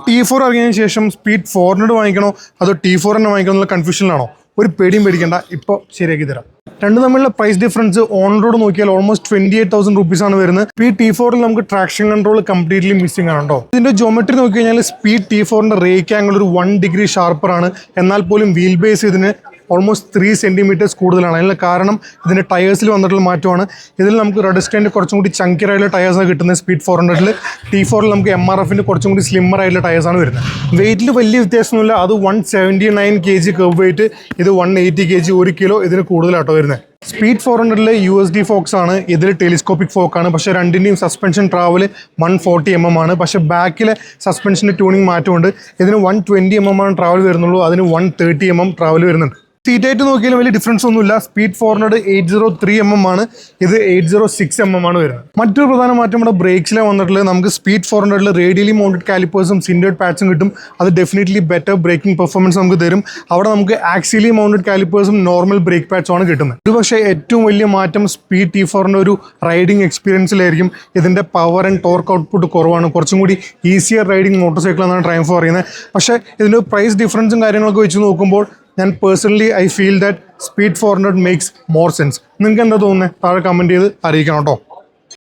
T4 ഇറങ്ങിയതിന് ശേഷം speed 400 വാങ്ങിക്കണോ അതോ T4 തന്നെ വാങ്ങിക്കണോ എന്നുള്ള കൺഫ്യൂഷനിലാണോ? ഒരു പേടിയും പേടിക്കേണ്ട, ഇപ്പോൾ ശരിയാക്കി തരാം. രണ്ടും തമ്മിലുള്ള പ്രൈസ് ഡിഫറൻസ് ഓൺ റോഡ് നോക്കിയാൽ ഓൾമോസ്റ്റ് 28,000 rupees ആണ് വരുന്നത്. സ്പീഡ് T4 നമുക്ക് ട്രാക്ഷൻ കൺട്രോൾ കംപ്ലീറ്റ്ലി മിസ്സിംഗ് ആണ് കേട്ടോ. ഇതിന്റെ ജോമെട്രി നോക്കി കഴിഞ്ഞാൽ സ്പീഡ് T4 റേക്ക് ആംഗിൾ ഒരു 1 degree ഷാർപ്പർ ആണ്. എന്നാൽ പോലും വീൽ ബേസ് ഇതിന് ഓൾമോസ്റ്റ് 3 centimeters കൂടുതലാണ്. അതിനുള്ള കാരണം ഇതിൻ്റെ ടയേഴ്സിൽ വന്നിട്ടുള്ള മാറ്റമാണ്. ഇതിൽ നമുക്ക് റെഡസ്റ്റൈൻ്റെ കുറച്ചും കൂടി ചങ്കിയർ ആയിട്ടുള്ള ടയേഴ്സാണ് കിട്ടുന്നത്. സ്പീഡ് 400 T4 നമുക്ക് MRFൻ്റെ കുറച്ചും കൂടി സ്ലിമ്മർ ആയിട്ടുള്ള ടയേഴ്സാണ് വരുന്നത്. വെയിറ്റിൽ വലിയ വ്യത്യാസമൊന്നുമില്ല. അത് 179 kg കർവ് വെയിറ്റ്, ഇത് 180 kg, 1 കിലോ ഇതിന് കൂടുതലാട്ടോ വരുന്നത്. സ്പീഡ് 400 USD ഫോക്സ് ആണ്, ഇതിൽ ടെലിസ്കോപ്പിക് ഫോക്കാണ്. പക്ഷേ രണ്ടിൻ്റെയും സസ്പെൻഷൻ ട്രാവൽ 140 mm ആണ്. പക്ഷേ ബാക്കിലെ സസ്പെൻഷൻ്റെ ട്യൂണിങ് മാറ്റമുണ്ട്. ഇതിന് 120 mm ആണ് ട്രാവൽ വരുന്നുള്ളൂ, അതിന് 130 mm ട്രാവൽ വരുന്നുണ്ട്. സീറ്റായിട്ട് നോക്കിയാലും വലിയ ഡിഫറൻസ് ഒന്നുമില്ല. സ്പീഡ് 400 803 mm ആണ്, ഇത് 806 mm ആണ് വരുന്നത്. മറ്റൊരു പ്രധാന മാറ്റം നമ്മുടെ ബ്രേക്സിലെ വന്നിട്ടുള്ളത്, നമുക്ക് സ്പീഡ് 400 റേഡിയലി മൗണ്ടഡ് കാലിപ്പേഴ്സും സിൻഡേഡ് പാഡ്സും കിട്ടും. അത് ഡെഫിനറ്റ്ലി ബെറ്റർ ബ്രേക്കിംഗ് പെർഫോമൻസ് നമുക്ക് തരും. അവിടെ നമുക്ക് ആക്സിലി മൗണ്ടഡ് കാലിപ്പേഴ്സും നോർമൽ ബ്രേക്ക് പാഡ്സും ആണ് കിട്ടുന്നത്. ഇത് പക്ഷേ ഏറ്റവും വലിയ മാറ്റം സ്പീഡ് T4 ഒരു റൈഡിംഗ് എക്സ്പീരിയൻസിലായിരിക്കും. ഇതിൻ്റെ പവർ ആൻഡ് ടോർക്ക് ഔട്ട്പുട്ട് കുറവാണ്. കുറച്ചും കൂടി ഈസിയർ റൈഡിംഗ് മോട്ടോർ സൈക്കിൾ എന്നാണ് ട്രയംഫ് പറയുന്നത്. പക്ഷേ ഇതിൻ്റെ പ്രൈസ് ഡിഫറൻസും കാര്യങ്ങളൊക്കെ വെച്ച് നോക്കുമ്പോൾ ഞാൻ personally I feel that speed 400 makes more sense. നിങ്ങൾക്ക് എന്താ തോന്നുന്നത്? താഴെ കമൻറ്റ് ചെയ്ത് അറിയിക്കണം കേട്ടോ.